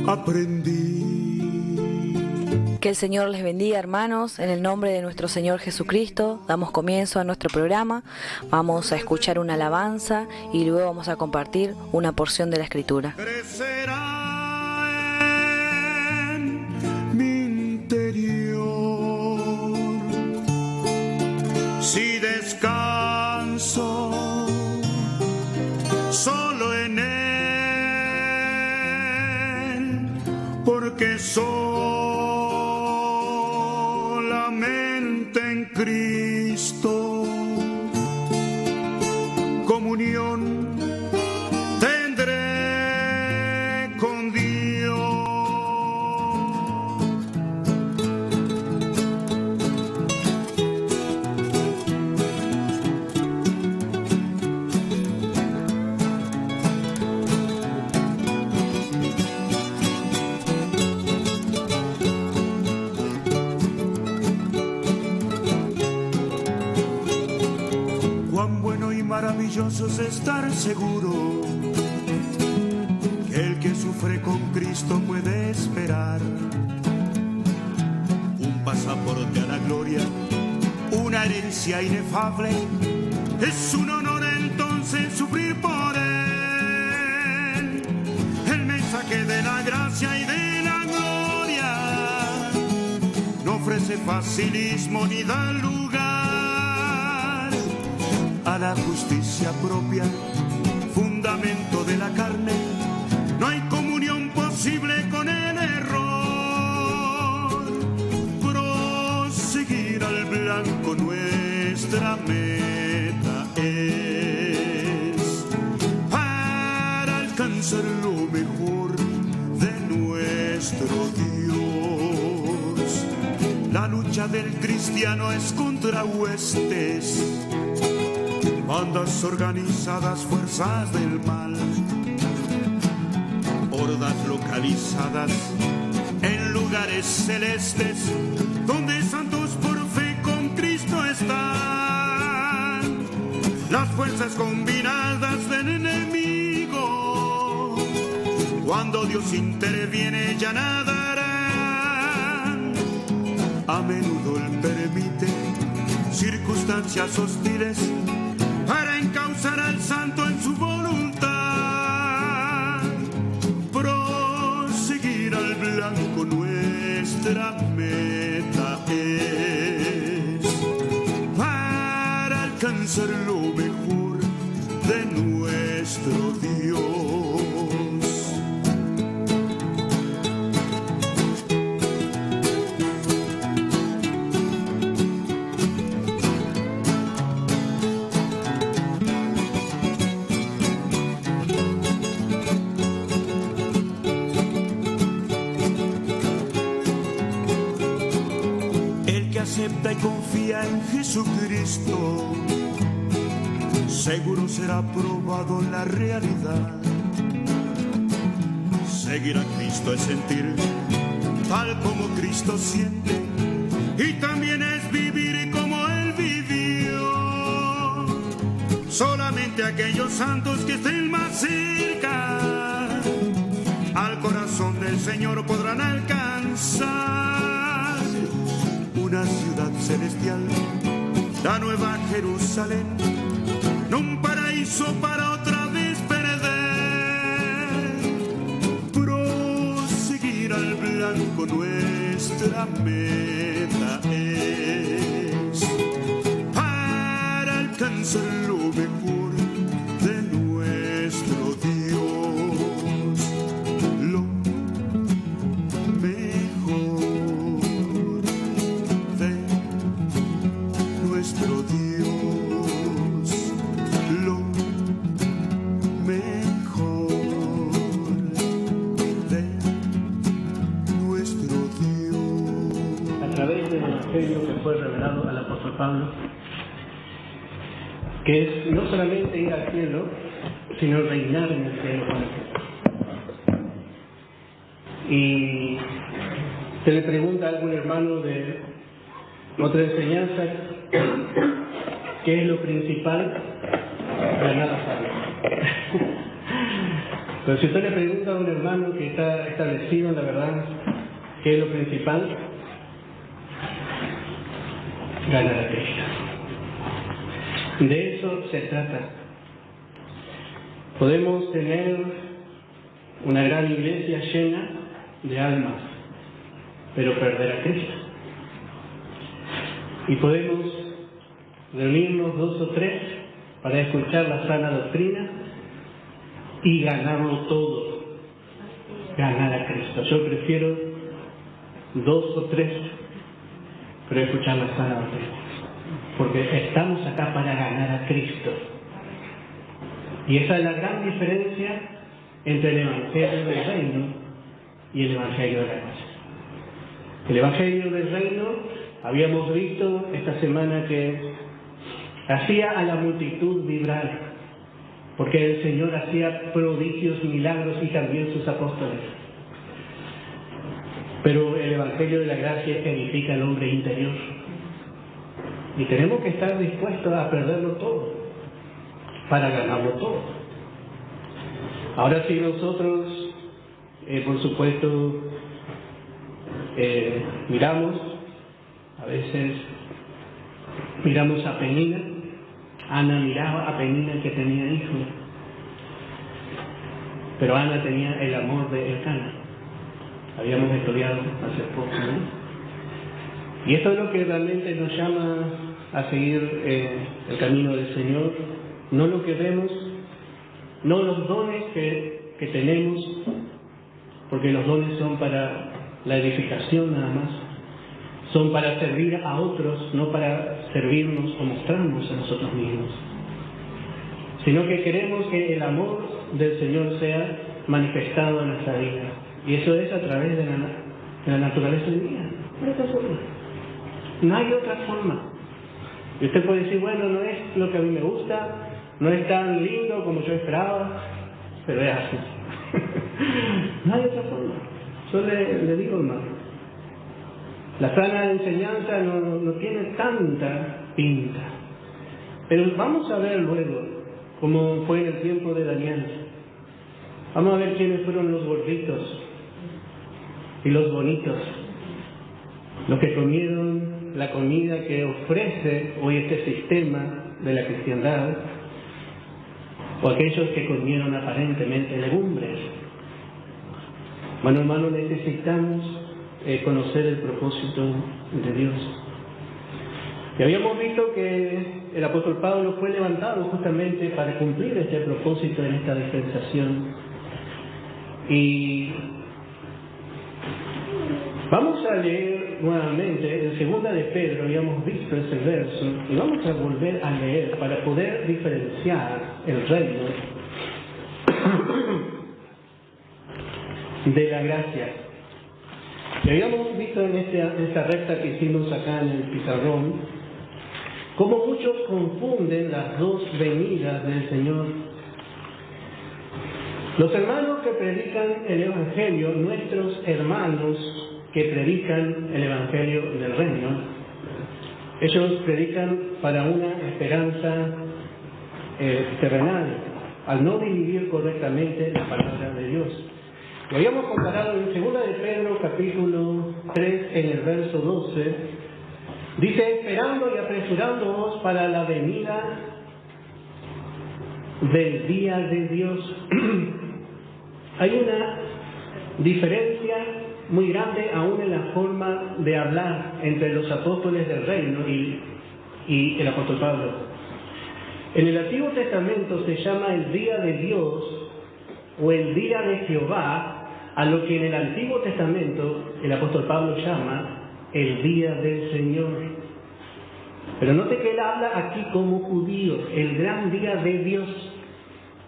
aprendí. Que el Señor les bendiga, hermanos. En el nombre de nuestro Señor Jesucristo damos comienzo a nuestro programa. Vamos a escuchar una alabanza y luego vamos a compartir una porción de la Escritura. Crecerá en mi interior si descanso solo en Él, porque solamente en Cristo comunión tendré con Dios. Cuán bueno y maravilloso es estar seguro que el que sufre con Cristo puede esperar un pasaporte a la gloria, una herencia inefable. Es un honor entonces sufrir por Él, el mensaje de la gracia y de la gloria. No ofrece facilismo ni da lugar a la justicia propia, fundamento de la carne. No hay comunión posible con el error. Proseguir al blanco nuestra meta es para alcanzar lo mejor de nuestro Dios. La lucha del cristiano es contra huestes, bandas organizadas, fuerzas del mal, hordas localizadas en lugares celestes, donde santos por fe con Cristo están. Las fuerzas combinadas del enemigo, cuando Dios interviene ya nada harán. A menudo Él permite circunstancias hostiles para encauzar al santo en su voluntad. Proseguir al blanco nuestra meta es para alcanzar lo mejor de nuestro Dios. Acepta y confía en Jesucristo, seguro será probado en la realidad. Seguir a Cristo es sentir tal como Cristo siente, y también es vivir como Él vivió. Solamente aquellos santos que estén más cerca al corazón del Señor podrán alcanzar una ciudad celestial, la nueva Jerusalén, no un paraíso para otra vez perder. Proseguir al blanco nuestra meta es para alcanzar lo mejor de nuestro Dios, lo mejor nuestro Dios, lo mejor de nuestro Dios. A través del Evangelio que fue revelado al apóstol Pablo, que es no solamente ir al cielo, sino reinar en el cielo con el Señor. Y se le pregunta a algún hermano de otra enseñanza, ¿qué es lo principal? La nada sabe. Pero si usted le pregunta a un hermano que está establecido en la verdad, ¿qué es lo principal? Ganar a Cristo. De eso se trata. Podemos tener una gran iglesia llena de almas, pero perder a Cristo. Y podemos reunirnos 2 o 3 para escuchar la sana doctrina y ganarlo todo, ganar a Cristo. Yo prefiero 2 o 3, pero escuchar la sana doctrina, porque estamos acá para ganar a Cristo. Y esa es la gran diferencia entre el Evangelio del Reino y el Evangelio de la Gracia. El Evangelio del Reino, habíamos visto esta semana que hacía a la multitud vibrar, porque el Señor hacía prodigios, milagros y también sus apóstoles. Pero el Evangelio de la Gracia edifica al hombre interior. Y tenemos que estar dispuestos a perderlo todo para ganarlo todo. Ahora sí, nosotros, por supuesto, miramos, a veces miramos a Penina. Ana miraba a Penina que tenía hijos, pero Ana tenía el amor de Elcana. Habíamos estudiado hace poco, ¿no? Y esto es lo que realmente nos llama a seguir el camino del Señor, no lo que vemos, no los dones que tenemos, porque los dones son para la edificación nada más, son para servir a otros, no para servirnos o mostrarnos a nosotros mismos, sino que queremos que el amor del Señor sea manifestado en nuestra vida, y eso es a través de la naturaleza divina. No hay otra forma. Y usted puede decir, bueno, no es lo que a mí me gusta, no es tan lindo como yo esperaba, pero es así. No hay otra forma. Yo le digo, hermano, la sana enseñanza no tiene tanta pinta. Pero vamos a ver luego cómo fue en el tiempo de Daniel. Vamos a ver quiénes fueron los gorditos y los bonitos, los que comieron la comida que ofrece hoy este sistema de la cristiandad, o aquellos que comieron aparentemente legumbres. Bueno, hermano, necesitamos conocer el propósito de Dios. Y habíamos visto que el apóstol Pablo fue levantado justamente para cumplir este propósito en esta dispensación. Y vamos a leer nuevamente en 2 de Pedro, habíamos visto ese verso, y vamos a volver a leer para poder diferenciar el reino de la gracia. Y habíamos visto en esta recta que hicimos acá en el pizarrón, cómo muchos confunden las dos venidas del Señor. Los hermanos que predican el Evangelio, nuestros hermanos que predican el Evangelio del Reino, ellos predican para una esperanza terrenal, al no dividir correctamente la palabra de Dios. Lo habíamos comparado en 2 de Pedro, capítulo 3, en el verso 12, dice, esperando y apresurándoos para la venida del día de Dios. Hay una diferencia muy grande aún en la forma de hablar entre los apóstoles del reino y el apóstol Pablo. En el Antiguo Testamento se llama el día de Dios o el día de Jehová, a lo que en el Antiguo Testamento el apóstol Pablo llama el día del Señor. Pero note que él habla aquí como judío, el gran día de Dios.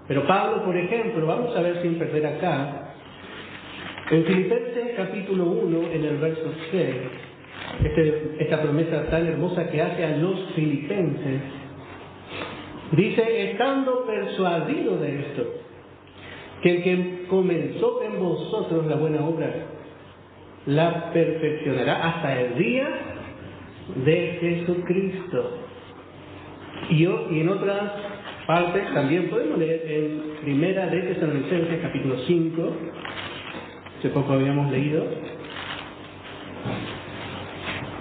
Pero Pablo, por ejemplo, vamos a ver sin perder acá, en Filipenses capítulo 1, en el verso 6, esta promesa tan hermosa que hace a los filipenses, dice, estando persuadido de esto, que el que comenzó en vosotros la buena obra, la perfeccionará hasta el día de Jesucristo. Y en otras parte también podemos leer en Primera de Tesalonicenses, capítulo 5. Hace poco habíamos leído.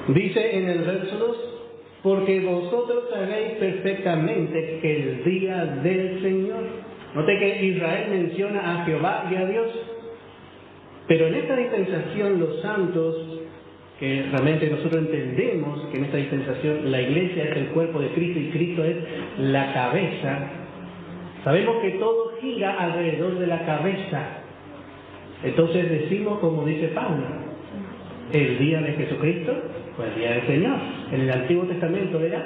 Dice en el verso 2: porque vosotros sabéis perfectamente que el día del Señor. Note que Israel menciona a Jehová y a Dios. Pero en esta dispensación los santos, que realmente nosotros entendemos que en esta dispensación la iglesia es el cuerpo de Cristo y Cristo es la cabeza, sabemos que todo gira alrededor de la cabeza. Entonces decimos, como dice Pablo, el día de Jesucristo fue el día del Señor. En el Antiguo Testamento era: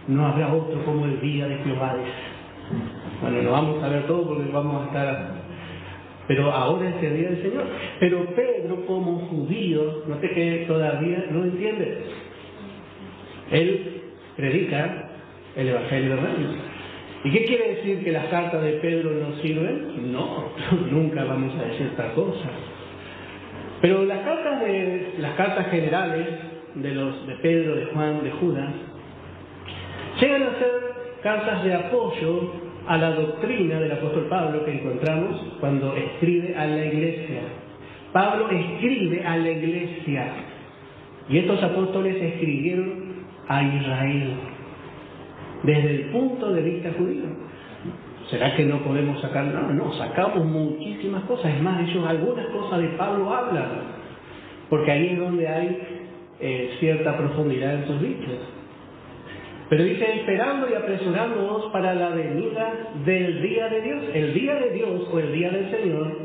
no habrá otro como el día de Jehová. Bueno, no vamos a ver todo porque vamos a estar... Pero ahora es el día del Señor. Pero Pedro, como judío, note que todavía no entiende. Él predica el Evangelio de Reino. ¿Y qué quiere decir? ¿Que las cartas de Pedro no sirven? No, nunca vamos a decir tal cosa. Pero las cartas generales de Pedro, de Juan, de Judas, llegan a ser cartas de apoyo a la doctrina del apóstol Pablo que encontramos cuando escribe a la iglesia. Pablo escribe a la iglesia y estos apóstoles escribieron a Israel desde el punto de vista judío. ¿Será que no podemos sacar? No, sacamos muchísimas cosas. Es más, ellos algunas cosas de Pablo hablan, porque ahí es donde hay cierta profundidad en sus dichos. Pero dice: esperando y apresurándonos para la venida del día de Dios. El día de Dios o el día del Señor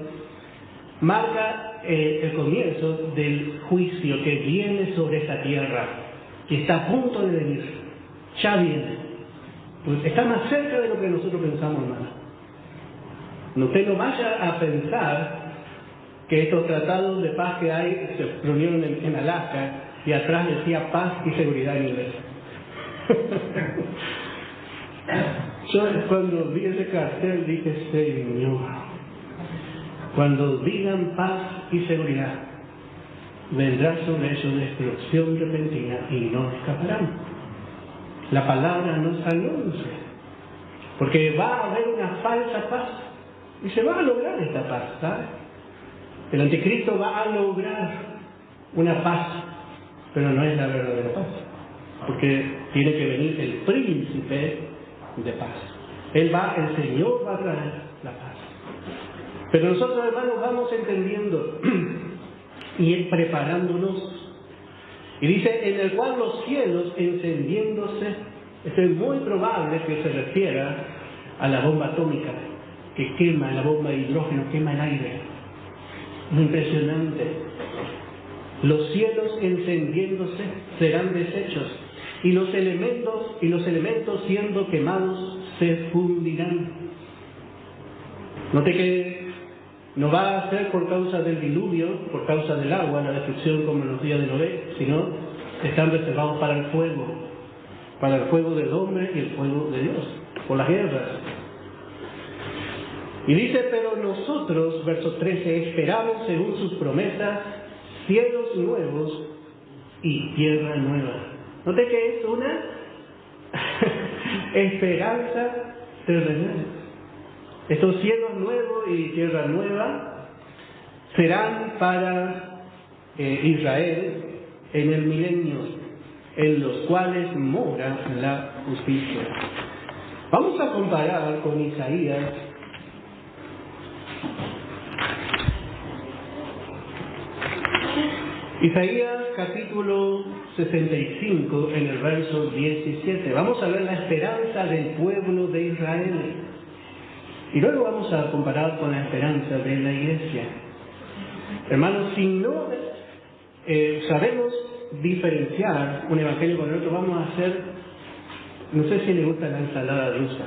marca el comienzo del juicio que viene sobre esta tierra, que está a punto de venir. Ya viene. Pues está más cerca de lo que nosotros pensamos, hermano. Usted no vaya a pensar que estos tratados de paz que hay se reunieron en Alaska y atrás decía paz y seguridad en inglés. Yo cuando vi ese cartel dije: Señor, cuando digan paz y seguridad, vendrá sobre ellos destrucción repentina y no escaparán. La palabra nos anuncia, porque va a haber una falsa paz y se va a lograr esta paz, ¿sabes? El anticristo va a lograr una paz, pero no es la verdadera paz, porque tiene que venir el príncipe de paz. El Señor va a traer la paz. Pero nosotros, hermanos, vamos entendiendo y preparándonos. Y dice: en el cual los cielos encendiéndose. Esto es muy probable que se refiera a la bomba atómica que quema, la bomba de hidrógeno, quema el aire. Muy impresionante. Los cielos encendiéndose serán deshechos, y los elementos siendo quemados se fundirán. Note que no va a ser por causa del diluvio, por causa del agua, la destrucción como en los días de Noé, sino están reservados para el fuego del hombre y el fuego de Dios, por las guerras. Y dice: pero nosotros, verso 13, esperamos según sus promesas cielos nuevos y tierra nueva. Note que es una esperanza terrenal. Estos cielos nuevos y tierra nueva serán para Israel en el milenio, en los cuales mora la justicia. Vamos a comparar con Isaías. Isaías capítulo 65 en el verso 17. Vamos a ver la esperanza del pueblo de Israel. Y luego vamos a comparar con la esperanza de la iglesia. Hermanos, si no sabemos diferenciar un evangelio con el otro, vamos a hacer, no sé si le gusta la ensalada rusa.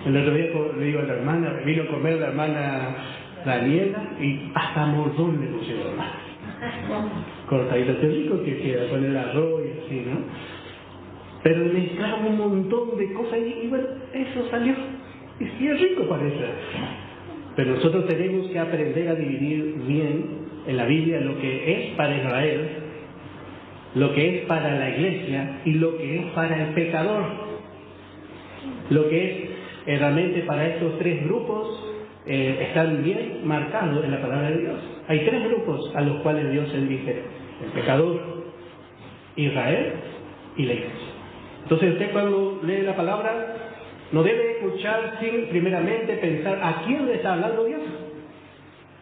El otro día le digo a la hermana, vino a comer la hermana Daniela y hasta mordón le pusieron. Cortadito, qué rico que queda con el arroz y así, ¿no? Pero mezclamos un montón de cosas y bueno, eso salió. Y sí es rico parece. Pero nosotros tenemos que aprender a dividir bien en la Biblia lo que es para Israel, lo que es para la iglesia y lo que es para el pecador. lo que es realmente para estos tres grupos están bien marcados en la palabra de Dios. Hay tres grupos a los cuales Dios se dirige: el pecador, Israel y la iglesia. Entonces usted cuando lee la palabra no debe escuchar sin primeramente pensar a quién le está hablando Dios.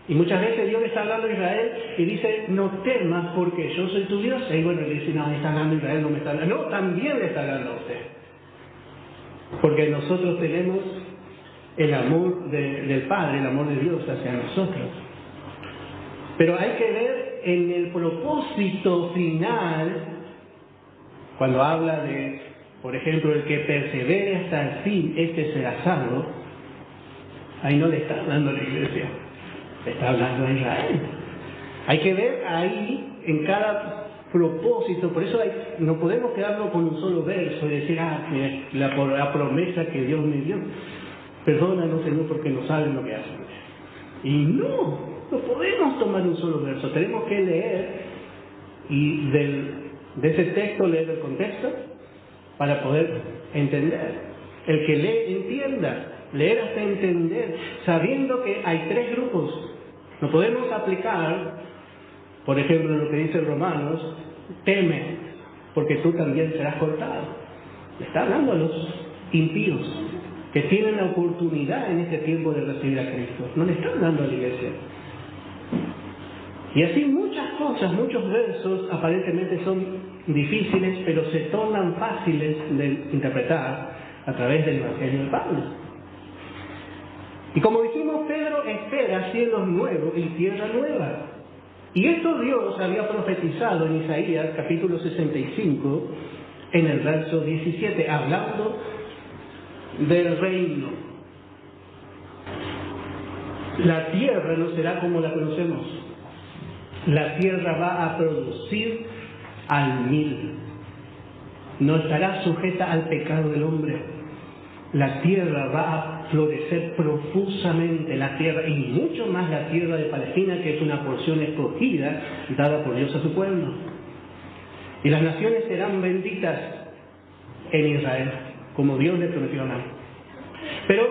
Y muchas veces Dios le está hablando a Israel y dice: no temas porque yo soy tu Dios. Y bueno, le dice: no, me está hablando Israel, no me está hablando. No, también le está hablando a usted. Porque nosotros tenemos el amor del Padre, el amor de Dios hacia nosotros. Pero hay que ver en el propósito final, cuando habla de, por ejemplo, el que persevere hasta el fin, este será salvo. Ahí no le está hablando a la iglesia, le está hablando a Israel. Hay que ver ahí en cada propósito. Por eso no podemos quedarnos con un solo verso y decir: la promesa que Dios me dio. Perdónanos, Señor, porque no saben lo que hacen. Y no podemos tomar un solo verso. Tenemos que leer y de ese texto leer el contexto para poder entender. El que lee, entienda. Leer hasta entender, sabiendo que hay tres grupos. No podemos aplicar, por ejemplo, lo que dice Romanos: teme, porque tú también serás cortado. Le está hablando a los impíos que tienen la oportunidad en este tiempo de recibir a Cristo. No le está hablando a la iglesia. Y así muchas cosas, muchos versos aparentemente son difíciles, pero se tornan fáciles de interpretar a través del Evangelio de Pablo. Y como dijimos, Pedro espera cielos nuevos y tierra nueva. Y esto Dios había profetizado en Isaías capítulo 65, en el verso 17, hablando del reino. La tierra no será como la conocemos. La tierra va a producir al 1000. No estará sujeta al pecado del hombre. La tierra va a florecer profusamente, la tierra, y mucho más la tierra de Palestina, que es una porción escogida dada por Dios a su pueblo. Y las naciones serán benditas en Israel, como Dios le prometió a Abraham. Pero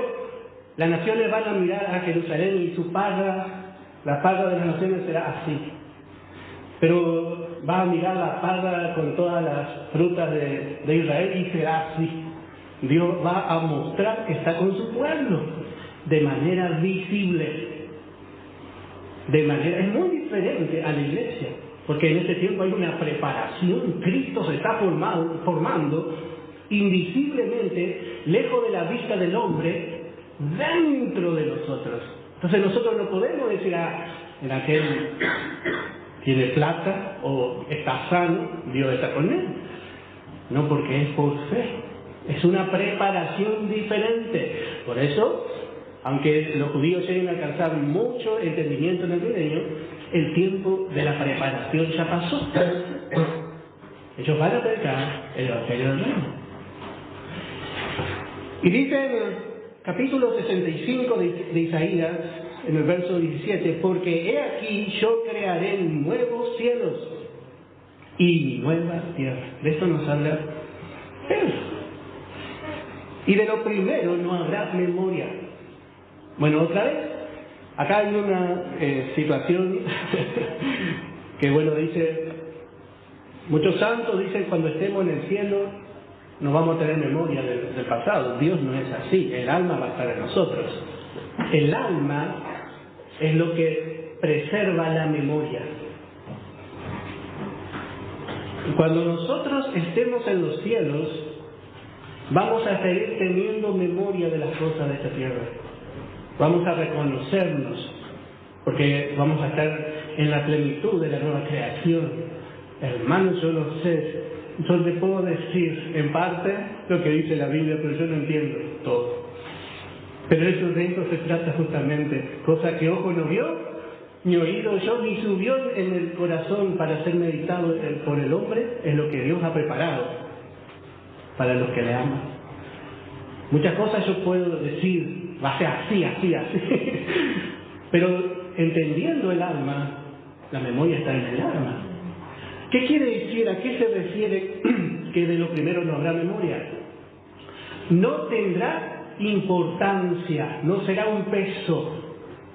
las naciones van a mirar a Jerusalén y su paga, la paga de las naciones será así. Pero va a mirar la paga con todas las frutas de Israel y será así. Dios va a mostrar que está con su pueblo de manera visible. Es muy diferente a la iglesia, porque en este tiempo hay una preparación. Cristo se está formando invisiblemente, lejos de la vista del hombre, dentro de nosotros. Entonces nosotros no podemos decir: en aquel tiene plata o está sano, Dios está con él. No, porque es por fe. Es una preparación diferente. Por eso, aunque los judíos lleguen a alcanzar mucho entendimiento en el milenio, el tiempo de la preparación ya pasó. Ellos van a predicar el Evangelio del Reino. Y dice en el capítulo 65 de Isaías, en el verso 17: porque he aquí yo crearé nuevos cielos y nueva tierra. De esto nos habla Pedro. Y de lo primero no habrá memoria. Bueno, otra vez, acá hay una situación que, bueno, dice, muchos santos dicen: cuando estemos en el cielo no vamos a tener memoria del pasado. Dios no es así, el alma va a estar en nosotros. El alma es lo que preserva la memoria. Y cuando nosotros estemos en los cielos, vamos a seguir teniendo memoria de las cosas de esta tierra. Vamos a reconocernos, porque vamos a estar en la plenitud de la nueva creación. Hermanos, yo no sé, yo le puedo decir en parte lo que dice la Biblia, pero yo no entiendo todo. Pero de eso se trata justamente, cosa que ojo no vio, ni oído yo, ni subió en el corazón para ser meditado por el hombre, es lo que Dios ha preparado para los que le aman. Muchas cosas yo puedo decir, va a ser así, pero entendiendo el alma, la memoria está en el alma. ¿Qué quiere decir? ¿A qué se refiere que de lo primero no habrá memoria? no tendrá importancia, no será un peso.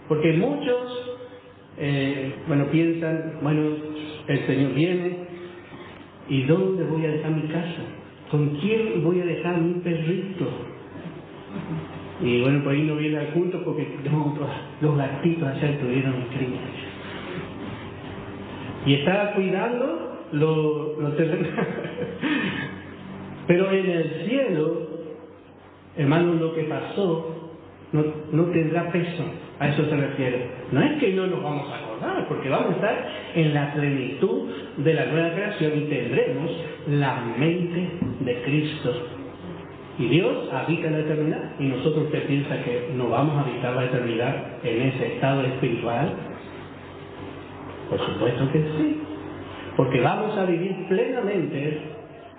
Porque muchos, piensan, el Señor viene, ¿y dónde voy a dejar mi casa? ¿Con quién voy a dejar mi perrito? Y por ahí no viene al culto porque los gatitos allá tuvieron crías. Y estaba cuidando lo terrenal. Pero en el cielo, hermanos, lo que pasó no tendrá peso. A eso se refiere. No es que no nos vamos a acordar, porque vamos a estar en la plenitud de la nueva creación y tendremos la mente de Cristo. Y Dios habita en la eternidad. ¿Y nosotros usted piensa que no vamos a habitar la eternidad en ese estado espiritual? Por supuesto que sí. Porque vamos a vivir plenamente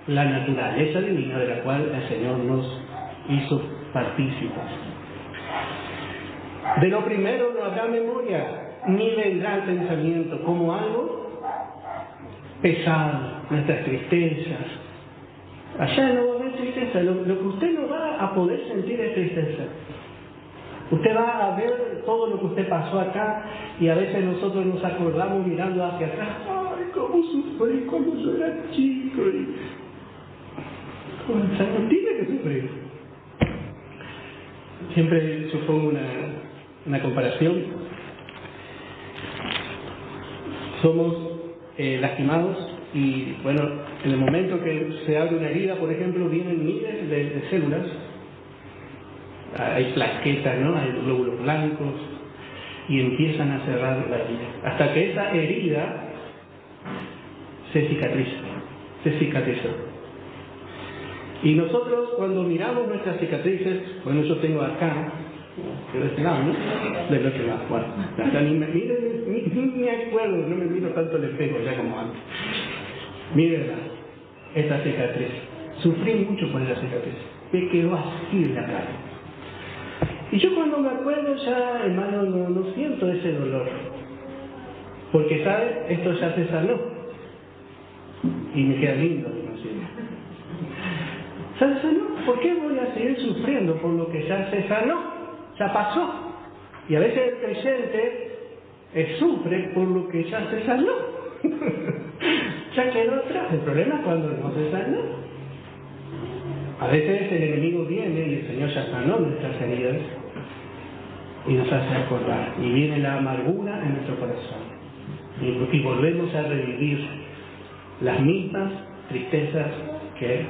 la naturaleza divina de la cual el Señor nos hizo partícipes. De lo primero no habrá memoria, ni vendrá el pensamiento como algo pesado, nuestras tristezas. Allá no va a haber tristeza, lo que usted no va a poder sentir es tristeza. Usted va a ver todo lo que usted pasó acá y a veces nosotros nos acordamos mirando hacia atrás. ¡Ay, cómo sufrí cuando yo era chico! O sea, no tiene que sufrir. Siempre supongo una comparación. Somos lastimados y en el momento que se abre una herida, por ejemplo, vienen miles de células. Hay plaquetas, ¿no? Hay glóbulos blancos y empiezan a cerrar la herida hasta que esa herida se cicatrizó. Y nosotros cuando miramos nuestras cicatrices, yo tengo acá, de este lado, ¿no? Del otro lado, hasta ni me acuerdo, no me miro tanto el espejo ya como antes. Mírenla, esta cicatriz. Sufrí mucho por la cicatriz. Me quedó así la cara. Y yo cuando me acuerdo ya, hermano, no siento ese dolor. Porque, ¿sabe? Esto ya se sanó. Y me queda lindo, ¿no? ¿Se sanó? ¿Por qué voy a seguir sufriendo por lo que ya se sanó? Ya pasó. Y a veces el creyente sufre por lo que ya se sanó. Ya quedó atrás. El problema es cuando no se sanó. A veces el enemigo viene y el Señor ya sanó nuestras heridas y nos hace acordar. Y viene la amargura en nuestro corazón. Y volvemos a revivir las mismas tristezas que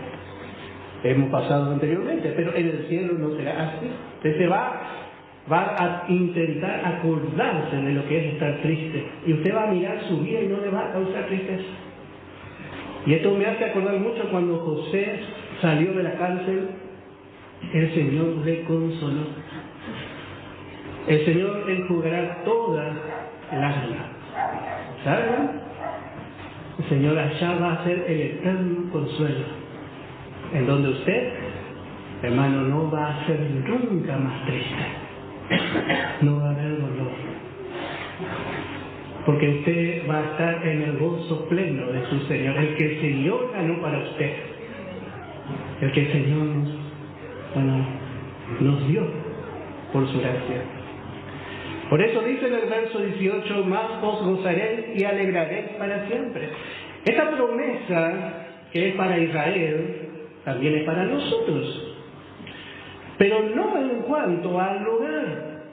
hemos pasado anteriormente. Pero en el cielo no será así. Usted va a intentar acordarse de lo que es estar triste. Y usted va a mirar su vida y no le va a causar tristeza. Y esto me hace acordar mucho cuando José salió de la cárcel, el Señor le consoló. El Señor enjugará toda lágrima. ¿Saben? El Señor allá va a ser el eterno consuelo, en donde usted, hermano, no va a ser nunca más triste. No va a haber dolor. Porque usted va a estar en el gozo pleno de su Señor, el que el Señor ganó para usted. El que el Señor nos dio por su gracia. Por eso dice en el verso 18, más os gozaréis y alegraréis para siempre. Esta promesa que es para Israel, también es para nosotros. Pero no en cuanto al lugar.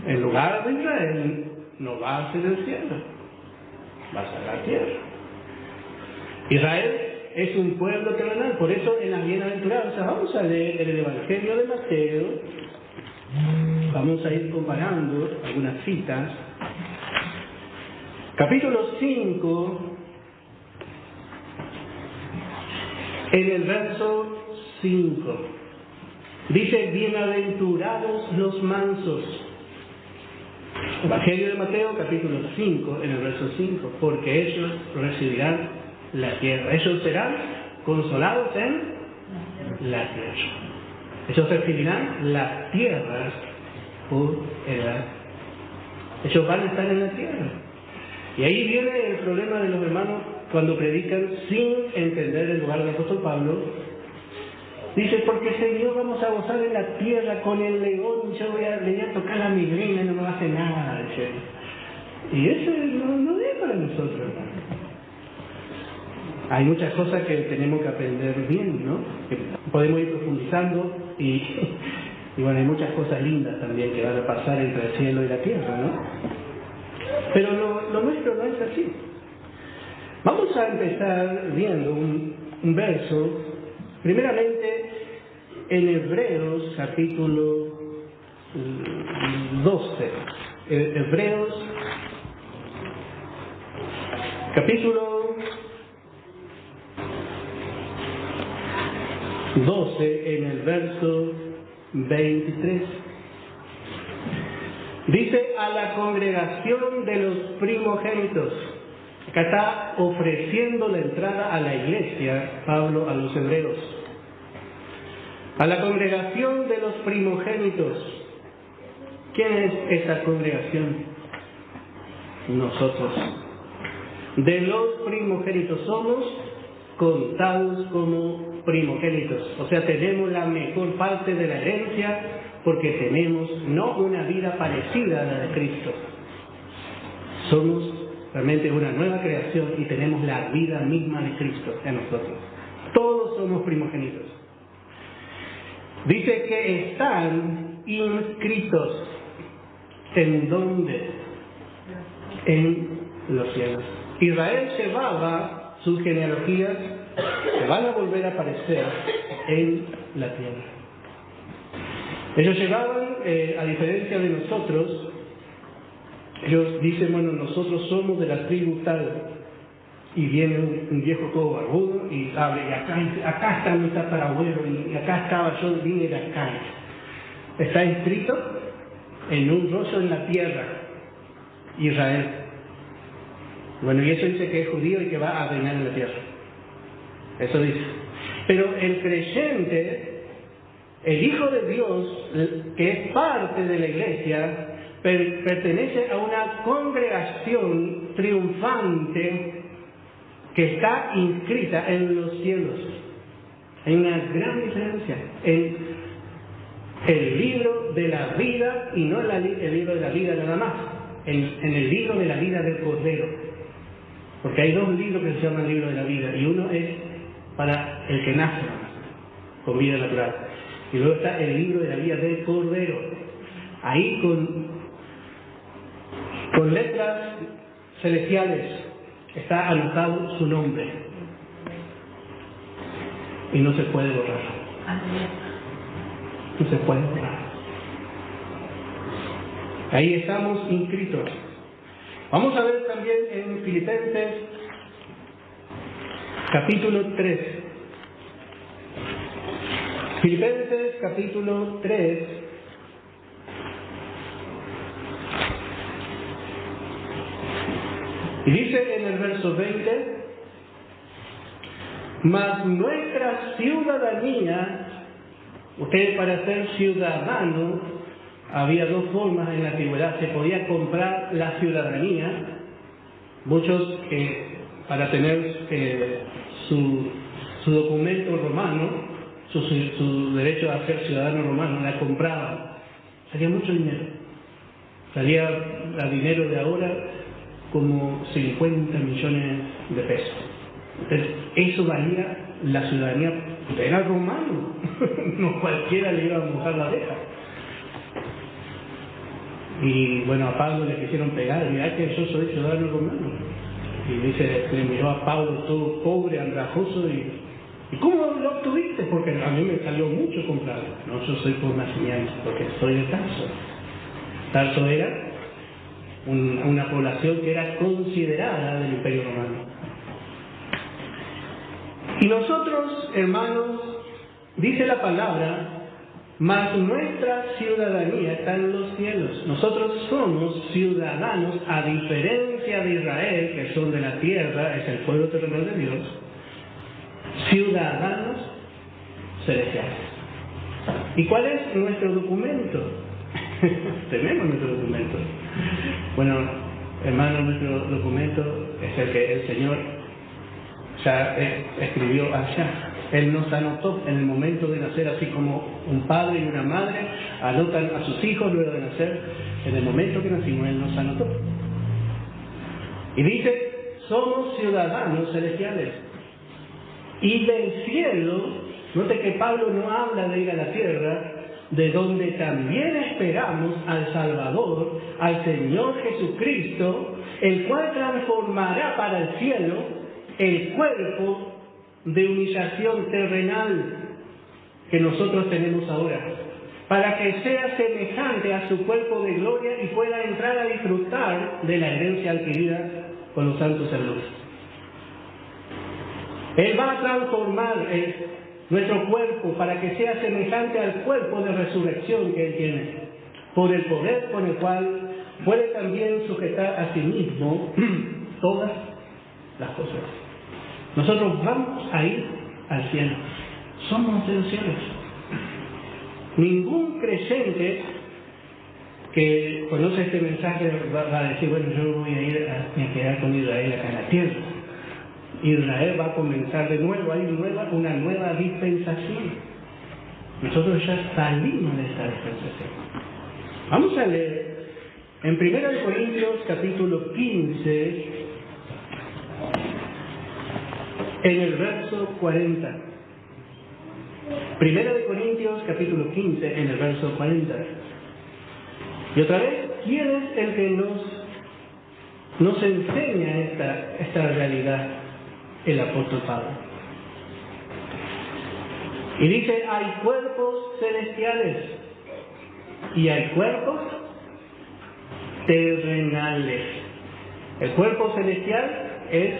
El lugar de Israel no va a ser el cielo, va a ser la tierra. Israel es un pueblo terrenal, por eso en las bienaventuranzas vamos a leer el Evangelio de Mateo, vamos a ir comparando algunas citas. Capítulo 5, en el verso 5, dice: bienaventurados los mansos. Evangelio de Mateo, capítulo 5, en el verso 5, porque ellos recibirán la tierra. Ellos serán consolados en la tierra. Ellos recibirán las tierras por heredad. Ellos van a estar en la tierra. Y ahí viene el problema de los hermanos cuando predican sin entender el lugar del apóstol Pablo Dice, porque Señor, vamos a gozar en la tierra con el león, yo le voy a tocar la migrena, no me hace nada, dice. Y eso no es para nosotros, hermano. Hay muchas cosas que tenemos que aprender bien, ¿no? Que podemos ir profundizando y bueno, hay muchas cosas lindas también que van a pasar entre el cielo y la tierra, ¿no? Pero lo nuestro no es así. Vamos a empezar viendo un verso, primeramente en Hebreos capítulo 12. Hebreos capítulo 12 en el verso 23. Dice, a la congregación de los primogénitos. Acá está ofreciendo la entrada a la iglesia, Pablo, a los hebreos. A la congregación de los primogénitos. ¿Quién es esa congregación? Nosotros. De los primogénitos somos contados como primogénitos. O sea, tenemos la mejor parte de la herencia porque tenemos no una vida parecida a la de Cristo. Somos realmente una nueva creación y tenemos la vida misma de Cristo en nosotros. Todos somos primogénitos. Dice que están inscritos. ¿En dónde? En los cielos. Israel llevaba sus genealogías, que van a volver a aparecer en la tierra. Ellos llevaban, a diferencia de nosotros, ellos dicen, bueno, nosotros somos de la tribu tal, y viene un viejo todo barbudo y abre, y acá está mi tatarabuelo, y acá estaba yo, vine de acá. Está inscrito en un rollo en la tierra, Israel. Bueno, y eso dice que es judío y que va a reinar en la tierra. Eso dice. Pero el creyente, el Hijo de Dios, que es parte de la iglesia, pertenece a una congregación triunfante que está inscrita en los cielos. Hay una gran diferencia en el libro de la vida, y no el libro de la vida nada más, en el libro de la vida del Cordero. Porque hay dos libros que se llaman libro de la vida, y uno es para el que nace con vida natural, y luego está el libro de la vida del Cordero. Ahí con letras celestiales está anotado su nombre y no se puede borrar. No se puede borrar. Ahí estamos inscritos. Vamos a ver también en Filipenses capítulo 3. Filipenses capítulo 3. Y dice en el verso 20, mas nuestra ciudadanía, usted para ser ciudadano, había dos formas en la antigüedad. Se podía comprar la ciudadanía. Muchos para tener su documento romano, su derecho a ser ciudadano romano, la compraban. Salía mucho dinero. Salía a dinero de ahora como 50 millones de pesos. Entonces, eso valía la ciudadanía. Era romano. No cualquiera le iba a mojar la oreja. Y bueno, a Pablo le quisieron pegar, mirá que yo soy ciudadano romano. Y dice, le miró a Pablo todo pobre, andrajoso, y ¿cómo lo obtuviste? Porque a mí me salió mucho comprarlo. No, yo soy por nacimiento, porque soy de Tarso. Tarso era una población que era considerada del Imperio Romano. Y nosotros, hermanos, dice la palabra, mas nuestra ciudadanía está en los cielos. Nosotros somos ciudadanos, a diferencia de Israel, que son de la tierra, es el pueblo terrenal de Dios, ciudadanos celestiales. ¿Y cuál es nuestro documento? Tenemos nuestro documento. Bueno, hermano, nuestro documento es el que el Señor ya escribió allá. Él nos anotó en el momento de nacer, así como un padre y una madre anotan a sus hijos luego de nacer. En el momento que nacimos, Él nos anotó. Y dice, somos ciudadanos celestiales. Y del cielo, note que Pablo no habla de ir a la tierra, de donde también esperamos al Salvador, al Señor Jesucristo, el cual transformará para el cielo el cuerpo de humillación terrenal que nosotros tenemos ahora, para que sea semejante a su cuerpo de gloria y pueda entrar a disfrutar de la herencia adquirida con los santos en luz. Él va a transformar nuestro cuerpo para que sea semejante al cuerpo de resurrección que Él tiene, por el poder con el cual puede también sujetar a sí mismo todas las cosas. Nosotros vamos a ir al cielo. Somos de los cielos. Ningún creyente que conoce este mensaje va a decir, bueno, yo voy a ir a quedar con Israel acá en la tierra. Israel va a comenzar de nuevo, hay una nueva dispensación. Nosotros ya salimos de esta dispensación. Vamos a leer en 1 Corintios capítulo 15, en el verso 40. 1 Corintios capítulo 15, en el verso 40. Y otra vez, ¿quién es el que nos enseña esta realidad? El apóstol Pablo. Y dice, hay cuerpos celestiales y hay cuerpos terrenales. El cuerpo celestial es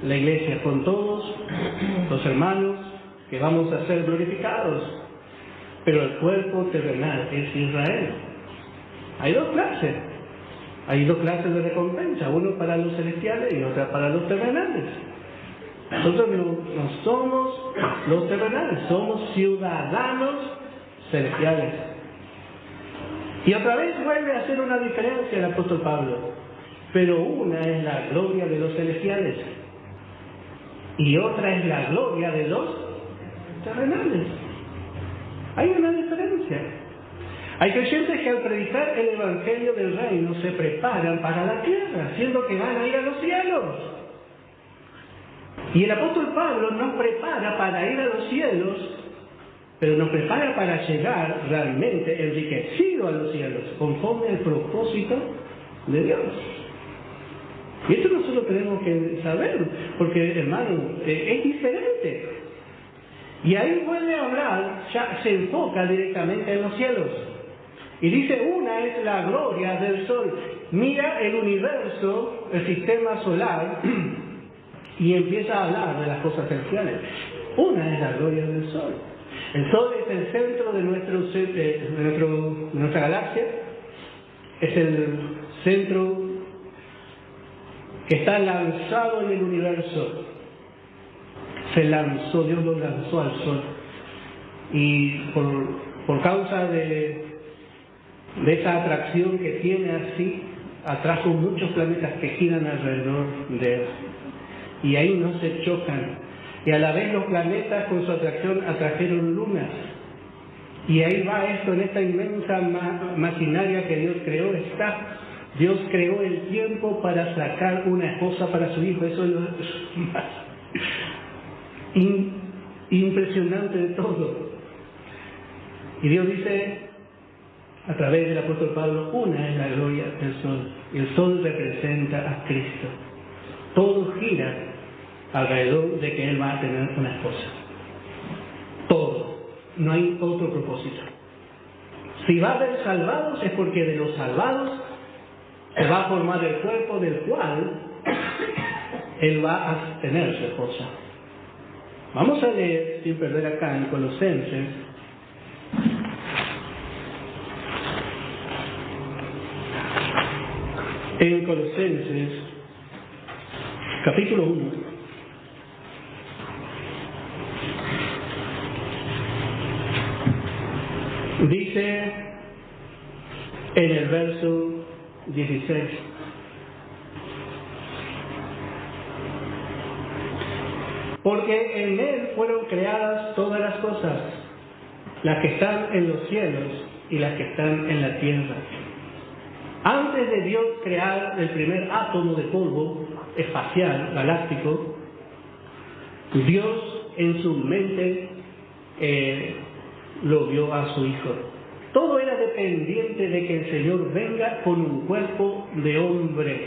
la iglesia, con todos los hermanos que vamos a ser glorificados. Pero el cuerpo terrenal es Israel. Hay dos clases. Hay dos clases de recompensa, uno para los celestiales y otra para los terrenales. Nosotros no somos los terrenales, somos ciudadanos celestiales. Y otra vez vuelve a hacer una diferencia el apóstol Pablo. Pero una es la gloria de los celestiales y otra es la gloria de los terrenales. Hay una diferencia. Hay creyentes que al predicar el evangelio del reino se preparan para la tierra, siendo que van a ir a los cielos. Y el apóstol Pablo nos prepara para ir a los cielos, pero nos prepara para llegar realmente enriquecido a los cielos, conforme al propósito de Dios. Y esto nosotros tenemos que saber, porque hermano, es diferente. Y ahí vuelve a hablar, ya se enfoca directamente en los cielos. Y dice, una es la gloria del sol. Mira el universo, el sistema solar, y empieza a hablar de las cosas celestiales. Una es la gloria del sol. El sol es el centro de nuestra galaxia, es el centro que está lanzado en el universo. Se lanzó, Dios lo lanzó al sol. Y por causa de esa atracción que tiene así, atrajo muchos planetas que giran alrededor de él. Y ahí no se chocan. Y a la vez los planetas con su atracción atrajeron lunas. Y ahí va esto, en esta inmensa maquinaria que Dios creó, está. Dios creó el tiempo para sacar una esposa para su hijo. Eso es lo más impresionante de todo. Y Dios dice, a través del apóstol Pablo, una es la gloria del sol. Y el sol representa a Cristo. Todo gira alrededor de que Él va a tener una esposa. Todo. No hay otro propósito. Si va a haber salvados es porque de los salvados se va a formar el cuerpo del cual Él va a tener su esposa. Vamos a leer, sin perder acá, en Colosenses. En Colosenses, capítulo 1. Dice en el verso 16. Porque en Él fueron creadas todas las cosas, las que están en los cielos y las que están en la tierra. Antes de Dios crear el primer átomo de polvo espacial, galáctico, Dios en su mente lo dio a su Hijo. Todo era dependiente de que el Señor venga con un cuerpo de hombre.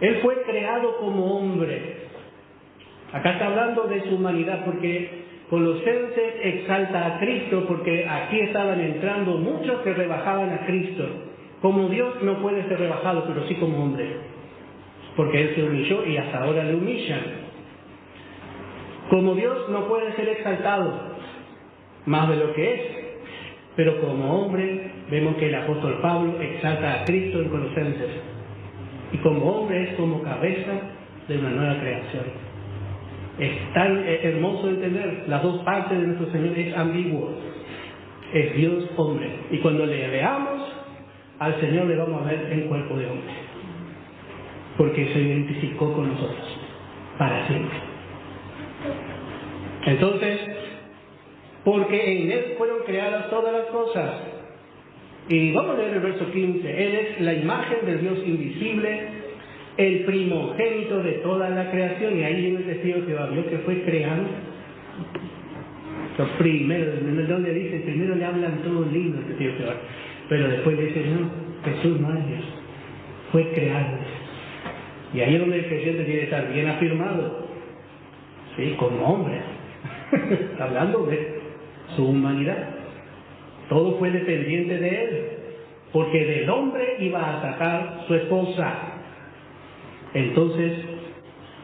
Él fue creado como hombre. Acá está hablando de su humanidad, porque Colosenses exalta a Cristo, porque aquí estaban entrando muchos que rebajaban a Cristo. Como Dios no puede ser rebajado, pero sí como hombre, porque Él se humilló y hasta ahora le humillan. Como Dios no puede ser exaltado más de lo que es, pero como hombre vemos que el apóstol Pablo exalta a Cristo en Colosenses, y como hombre es como cabeza de una nueva creación. Es tan hermoso entender las dos partes de nuestro Señor, es ambiguo, es Dios hombre, y cuando le veamos al Señor le vamos a ver en cuerpo de hombre, porque se identificó con nosotros para siempre. Entonces, porque en Él fueron creadas todas las cosas. Y vamos a leer el verso 15. Él es la imagen del Dios invisible, el primogénito de toda la creación. Y ahí viene el testigo que vio que fue creado. Lo primero, donde dice, primero le hablan todo lindo el testigo que va, pero después le dice, no, Jesús no es Dios, fue creado. Y ahí es donde el creyente tiene que estar bien afirmado, ¿sí? Como hombre. Está hablando de su humanidad. Todo fue dependiente de Él, porque del hombre iba a sacar su esposa. Entonces,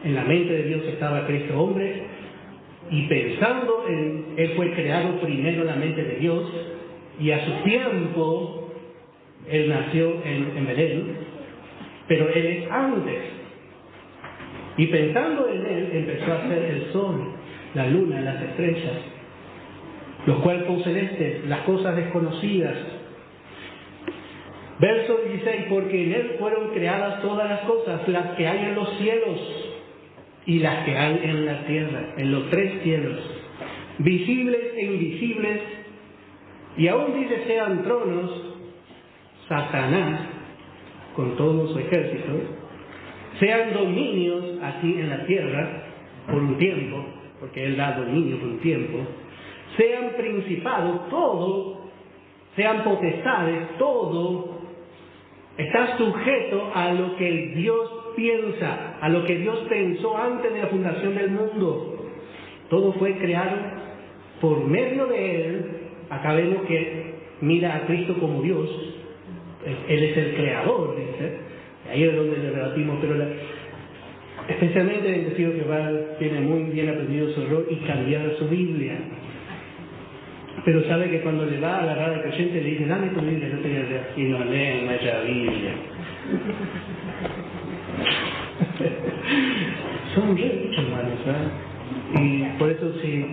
en la mente de Dios estaba Cristo hombre, y pensando en Él fue creado primero en la mente de Dios, y a su tiempo Él nació en Belén, pero Él es antes. Y pensando en Él, empezó a hacer el sol, la luna, las estrellas, los cuerpos celestes, las cosas desconocidas. Verso 16, porque en Él fueron creadas todas las cosas, las que hay en los cielos y las que hay en la tierra, en los tres cielos, visibles e invisibles, y aún dice sean tronos, Satanás con todo su ejército, sean dominios aquí en la tierra por un tiempo, porque Él da dominio por un tiempo, sean principados, todo, sean potestades, todo está sujeto a lo que Dios piensa, a lo que Dios pensó antes de la fundación del mundo. Todo fue creado por medio de Él. Acá vemos que mira a Cristo como Dios, Él es el creador, dice. Ahí es donde le debatimos, pero especialmente el testigo que va, tiene muy bien aprendido su error y cambiar su Biblia. Pero sabe que cuando le va a agarrar al creyente le dice, dame tu Biblia, no te voy a leer. Y no leen nuestra Biblia. Son bien muchos hermanos, ¿verdad? Y por eso si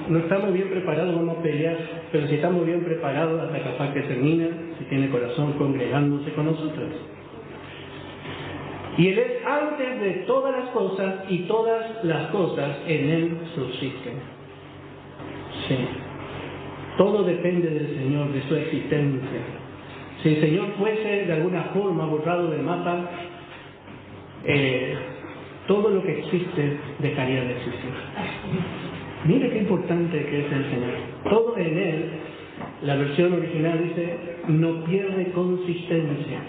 no estamos bien preparados vamos a pelear, pero si estamos bien preparados hasta capaz que termina, si tiene corazón congregándose con nosotros. Y Él es antes de todas las cosas, y todas las cosas en Él subsisten. Sí. Todo depende del Señor, de su existencia. Si el Señor fuese de alguna forma borrado del mapa, todo lo que existe dejaría de existir. Mire qué importante que es el Señor. Todo en Él, la versión original dice, no pierde consistencia.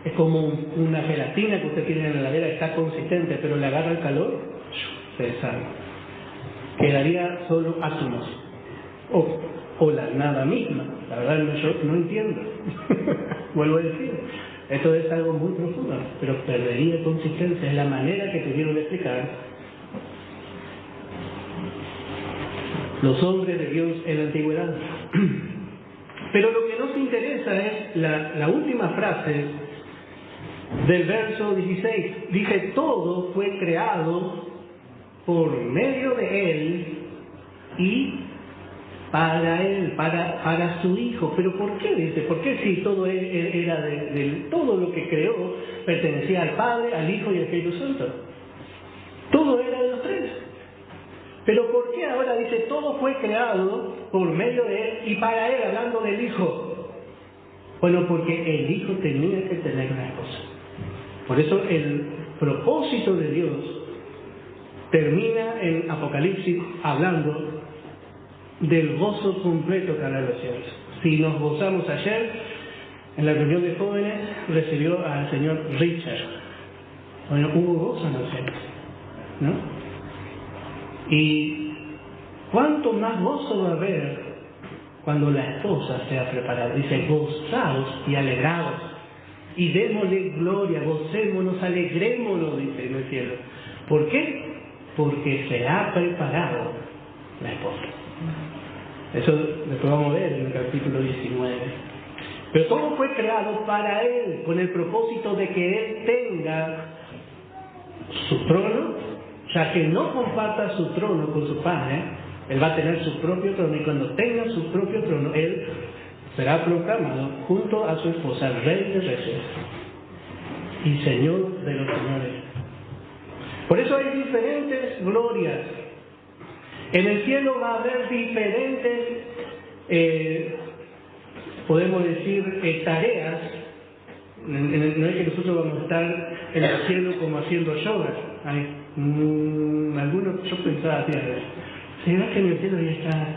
Es como una gelatina que usted tiene en la heladera, está consistente, pero le agarra el calor, se deshace. Quedaría solo átomos. O la nada misma. La verdad yo no entiendo. Vuelvo a decir, esto es algo muy profundo, pero perdería consistencia. Es la manera que tuvieron de explicar los hombres de Dios en la antigüedad. Pero lo que nos interesa es la última frase del verso 16. Dice, todo fue creado por medio de Él y para Él, para su Hijo. ¿Pero por qué? Dice, ¿por qué si todo era todo lo que creó pertenecía al Padre, al Hijo y al Espíritu Santo? Todo era de los tres. Pero ¿por qué ahora dice todo fue creado por medio de Él y para Él, hablando del Hijo? Bueno, porque el Hijo tenía que tener una esposa. Por eso el propósito de Dios termina en Apocalipsis hablando del gozo completo que habrá en los cielos. Si nos gozamos ayer, en la reunión de jóvenes recibió al señor Richard. Bueno, hubo gozo en los cielos, ¿no? Y cuánto más gozo va a haber cuando la esposa sea preparada. Dice, gozaos y alegraos, y démosle gloria, gocémonos, alegrémonos, dice en el cielo. ¿Por qué? Porque se ha preparado la esposa. Eso después vamos a ver en el capítulo 19. Pero todo fue creado para Él, con el propósito de que Él tenga su trono, ya que no comparta su trono con su Padre. Él va a tener su propio trono, y cuando tenga su propio trono, Él será proclamado junto a su esposa, Rey de Reyes y Señor de los señores. Por eso hay diferentes glorias. En el cielo va a haber diferentes, podemos decir, tareas. No es que nosotros vamos a estar en el cielo como haciendo yoga. Algunos, yo pensaba así, ¿será que en el cielo ya está?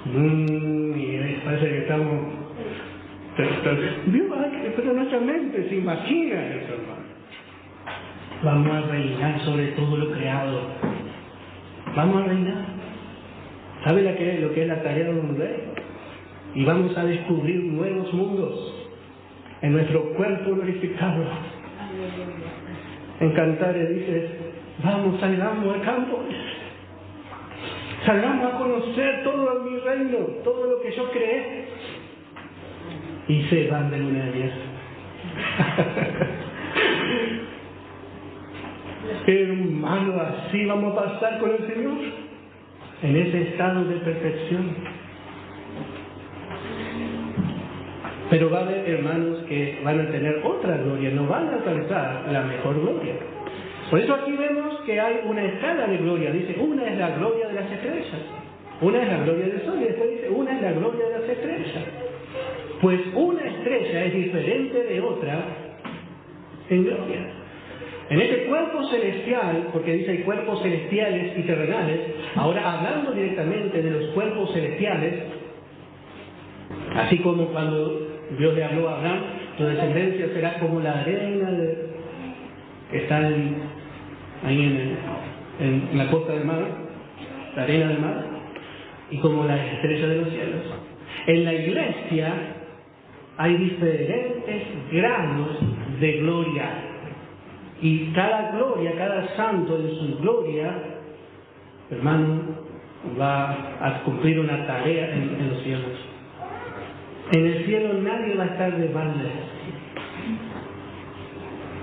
Y parece que estamos... Pero nuestra mente se imagina eso, hermano. Vamos a reinar sobre todo lo creado. Vamos a reinar. ¿Sabe lo que es la tarea de un rey? Y vamos a descubrir nuevos mundos en nuestro cuerpo glorificado. En Cantares dice, vamos, salgamos al campo. Salgamos a conocer todo mi reino, todo lo que yo creé. Y se van de luna de miel. Hermano, así vamos a pasar con el Señor, en ese estado de perfección. Pero va a haber hermanos que van a tener otra gloria, no van a alcanzar la mejor gloria. Por eso aquí vemos que hay una escala de gloria. Dice, una es la gloria de las estrellas, una es la gloria del sol, y después dice, una es la gloria de las estrellas. Pues una estrella es diferente de otra en gloria. En este cuerpo celestial, porque dice hay cuerpos celestiales y terrenales, ahora hablando directamente de los cuerpos celestiales, así como cuando Dios le habló a Abraham, tu descendencia será como la arena que está ahí en la costa del mar, la arena del mar, y como las estrellas de los cielos. En la iglesia hay diferentes grados de gloria. Y cada gloria, cada santo en su gloria, hermano, va a cumplir una tarea en los cielos. En el cielo nadie va a estar de balde.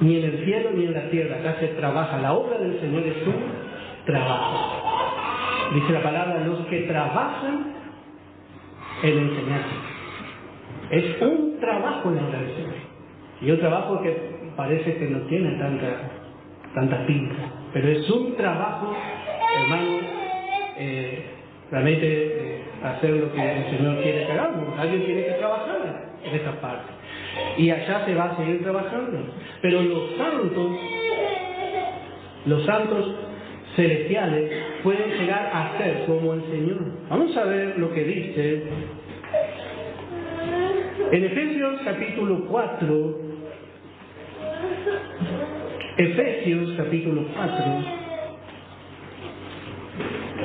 Ni en el cielo ni en la tierra. Acá se trabaja. La obra del Señor es un trabajo. Dice la palabra, los que trabajan en enseñar. Es un trabajo en la obra del Señor. Y un trabajo que parece que no tiene tanta pinta, pero es un trabajo, hermano, realmente hacer lo que el Señor quiere que hagamos. Alguien tiene que trabajar en esta parte, y allá se va a seguir trabajando. Pero los santos celestiales pueden llegar a ser como el Señor. Vamos a ver lo que dice en Efesios capítulo 4. Efesios capítulo 4.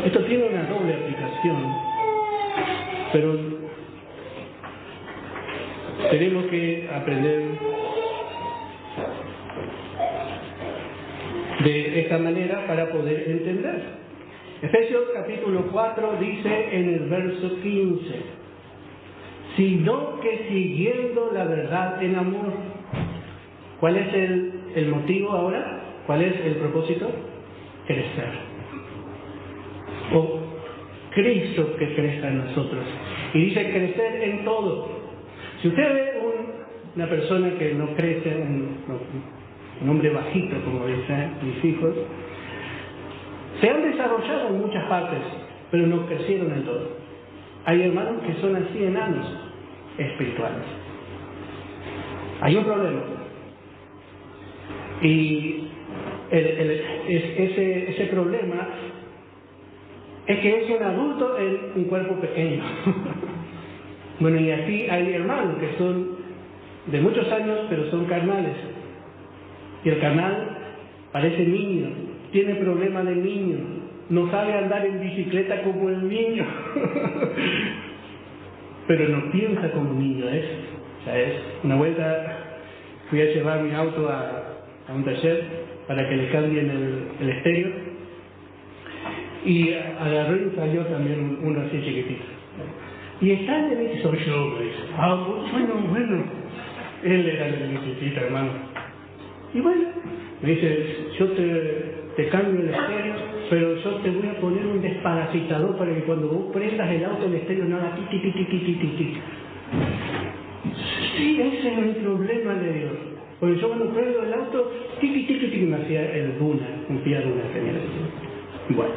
Esto tiene una doble aplicación, pero tenemos que aprender de esta manera para poder entender. Efesios capítulo 4 dice en el verso 15, sino que siguiendo la verdad en amor. ¿Cuál es el motivo ahora? ¿Cuál es el propósito? Crecer. O Cristo que crezca en nosotros. Y dice crecer en todo. Si usted ve una persona que no crece, un hombre bajito, como dicen mis hijos, Se han desarrollado en muchas partes, pero no crecieron en todo. Hay hermanos que son así enanos espirituales. Hay un problema. Y ese problema es que es un adulto en un cuerpo pequeño. Bueno, y aquí hay hermanos que son de muchos años, pero son carnales. Y el carnal parece niño, tiene problema de niño, no sabe andar en bicicleta como el niño, pero no piensa como niño. O sea, una vuelta fui a llevar mi auto a un taller para que le cambien el estéreo, y agarró y salió también uno así chiquitito. Y está en el soy yo, me dice. Bueno. Él era el necesita, hermano. Y bueno, me dice, yo te cambio el estéreo, pero yo te voy a poner un desparasitador para que cuando vos prendas el auto, el estéreo no haga ti. Sí, ese es el problema de Dios. Porque yo cuando prendo el auto, me hacía el Duna, un Fiat Duna tenía. Bueno,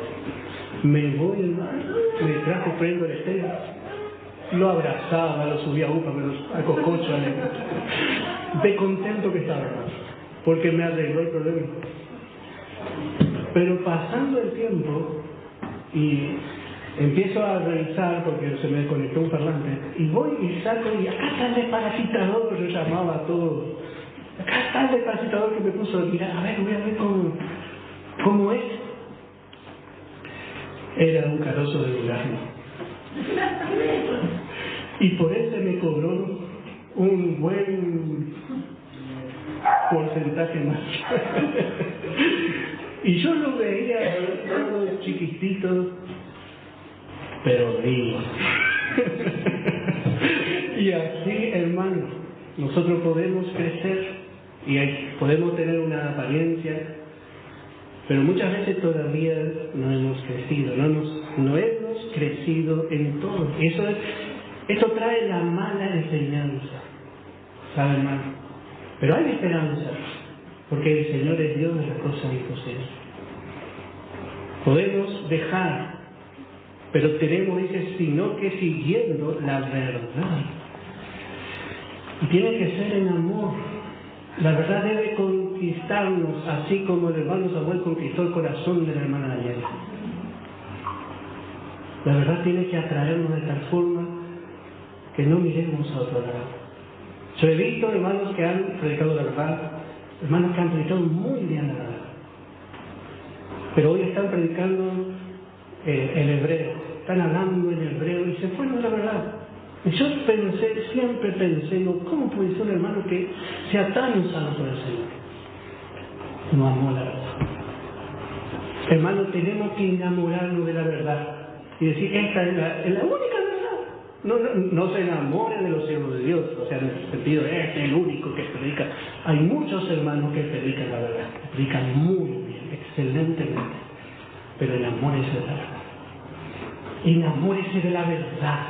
me voy, hermano, me trajo, prendo el estéreo, lo abrazaba, lo subía a upa, pero a cococho, de contento que estaba, hermano, porque me arregló el problema. Pero pasando el tiempo, y empiezo a revisar, porque se me desconectó un parlante, y voy y saco, y acá está el desparasitador, yo llamaba a todos, acá está el desparasitador que me puso, mira, a ver, voy a ver cómo es. Era un carozo de durazno. Y por eso me cobró un buen porcentaje más. Y yo lo veía todo chiquitito, pero vivo. Y así, hermano, nosotros podemos crecer y podemos tener una apariencia, pero muchas veces todavía no hemos crecido, no hemos crecido en todo. Y esto trae la mala enseñanza, ¿sabe, hermano? Pero hay esperanza, porque el Señor es Dios de las cosas imposibles. Podemos dejar, pero tenemos, dice, sino que siguiendo la verdad. Y tiene que ser en amor. La verdad debe conquistarnos, así como el hermano Samuel conquistó el corazón de la hermana Daniela. La verdad tiene que atraernos de tal forma que no miremos a otro lado. Yo he visto hermanos que han predicado la verdad, hermanos que han predicado muy bien la verdad, pero hoy están predicando en hebreo, están hablando en hebreo y se fueron de la verdad. Y yo siempre pensé, ¿cómo puede ser un hermano que sea tan usado por el Señor? No amó la verdad. Hermano, tenemos que enamorarnos de la verdad y decir, esta es la única verdad. No se enamoren de los siervos de Dios, o sea, en el sentido de este es el único que predica. Hay muchos hermanos que predican la verdad, predican muy bien, excelentemente, pero enamórese de la verdad. Enamórese de la verdad,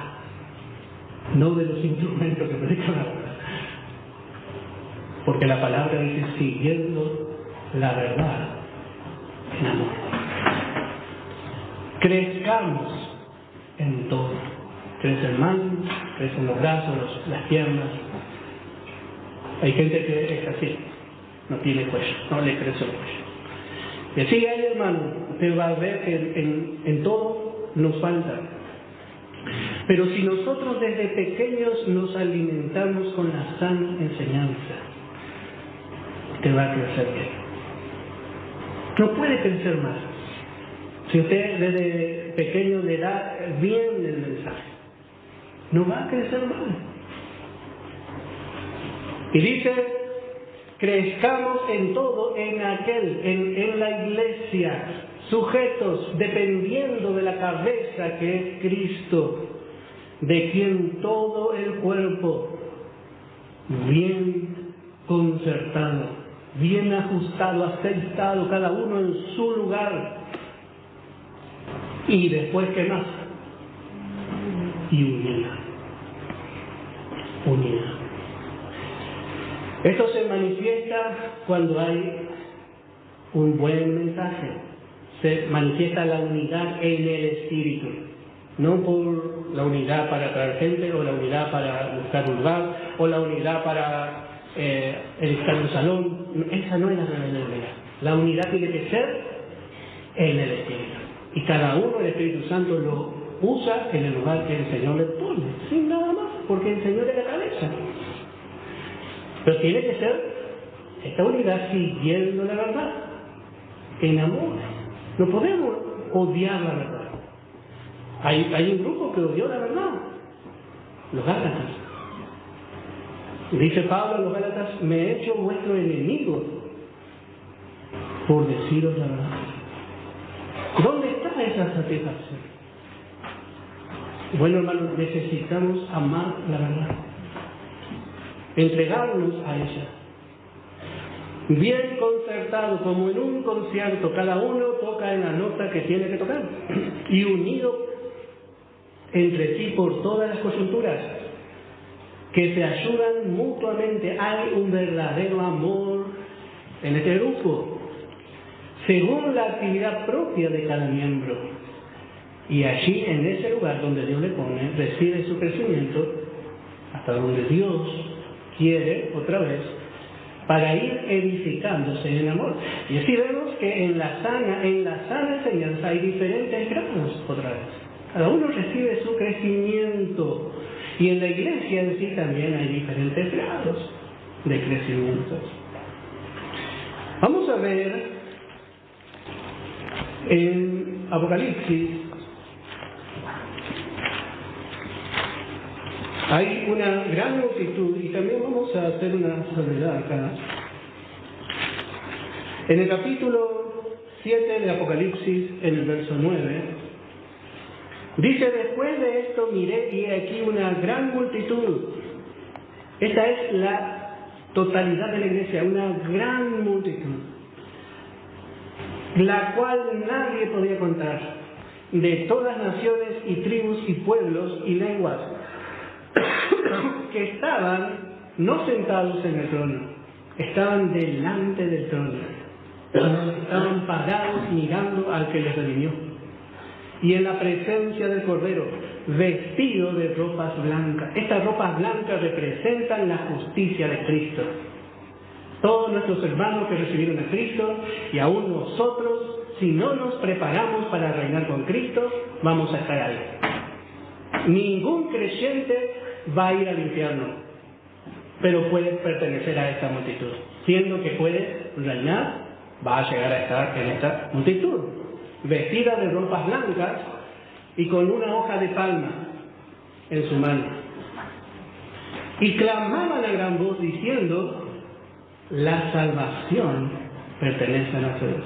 no de los instrumentos que predican la verdad. Porque la palabra dice, siguiendo la verdad en amor. Crezcamos en todo. Crecen manos, crecen los brazos, las piernas. Hay gente que es así, no tiene cuello, no le crece el cuello. Y así hay, hermano, usted va a ver que en todo nos falta. Pero si nosotros desde pequeños nos alimentamos con la sana enseñanza, usted va a crecer bien. No puede crecer más. Si usted desde pequeño le da bien el mensaje, no va a crecer mal. Y dice, crezcamos en todo, en la iglesia, sujetos, dependiendo de la cabeza que es Cristo, de quien todo el cuerpo, bien concertado, bien ajustado, aceitado, cada uno en su lugar. Y después, ¿qué más? Y unida. Esto se manifiesta cuando hay un buen mensaje, se manifiesta la unidad en el Espíritu. No por la unidad para traer gente, o la unidad para buscar un lugar, o la unidad para estar en un salón. Esa no es la verdadera unidad. La unidad tiene que ser en el Espíritu. Y cada uno, el Espíritu Santo, lo usa en el lugar que el Señor le pone, sin nada más, porque el Señor es la cabeza. Pero tiene que ser esta unidad siguiendo la verdad, en amor. No podemos odiar la verdad. Hay un grupo que odió la verdad, los Gálatas. Dice Pablo a los Gálatas: me he hecho vuestro enemigo por deciros la verdad. ¿Dónde está esa satisfacción? Bueno, hermanos, necesitamos amar la verdad, entregarnos a ella. Bien concertado, como en un concierto, cada uno toca en la nota que tiene que tocar, y unido entre sí por todas las coyunturas, que se ayudan mutuamente. Hay un verdadero amor en este grupo, según la actividad propia de cada miembro. Y allí, en ese lugar donde Dios le pone, recibe su crecimiento hasta donde Dios quiere, otra vez, para ir edificándose en amor. Y así vemos que en la sana enseñanza hay diferentes grados, otra vez. Cada uno recibe su crecimiento. Y en la iglesia en sí también hay diferentes grados de crecimiento. Vamos a ver en Apocalipsis. Hay una gran multitud, y también vamos a hacer una salvedad acá. En el capítulo 7 de Apocalipsis, en el verso 9, dice: después de esto miré y aquí una gran multitud. Esta es la totalidad de la iglesia, una gran multitud, la cual nadie podía contar, de todas naciones y tribus y pueblos y lenguas, que estaban no sentados en el trono, estaban delante del trono, estaban parados mirando al que les redimió, y en la presencia del Cordero, vestidos de ropas blancas. Estas ropas blancas representan la justicia de Cristo. Todos nuestros hermanos que recibieron a Cristo, y aún nosotros, si no nos preparamos para reinar con Cristo, vamos a estar ahí. Ningún creyente va a ir al infierno, pero puede pertenecer a esta multitud. Siendo que puede reinar, va a llegar a estar en esta multitud, vestida de ropas blancas y con una hoja de palma en su mano. Y clamaban a gran voz diciendo: la salvación pertenece a nuestro Dios.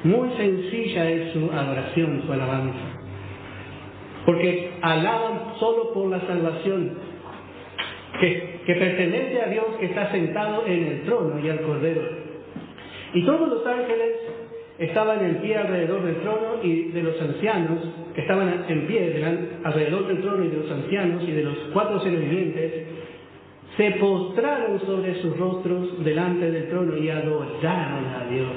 Muy sencilla es su adoración, su alabanza, porque alaban solo por la salvación que pertenece a Dios, que está sentado en el trono, y al Cordero. Y todos los ángeles estaban en pie alrededor del trono y de los ancianos, que estaban en pie alrededor del trono y de los ancianos y de los 4 seres vivientes, se postraron sobre sus rostros delante del trono y adoraron a Dios.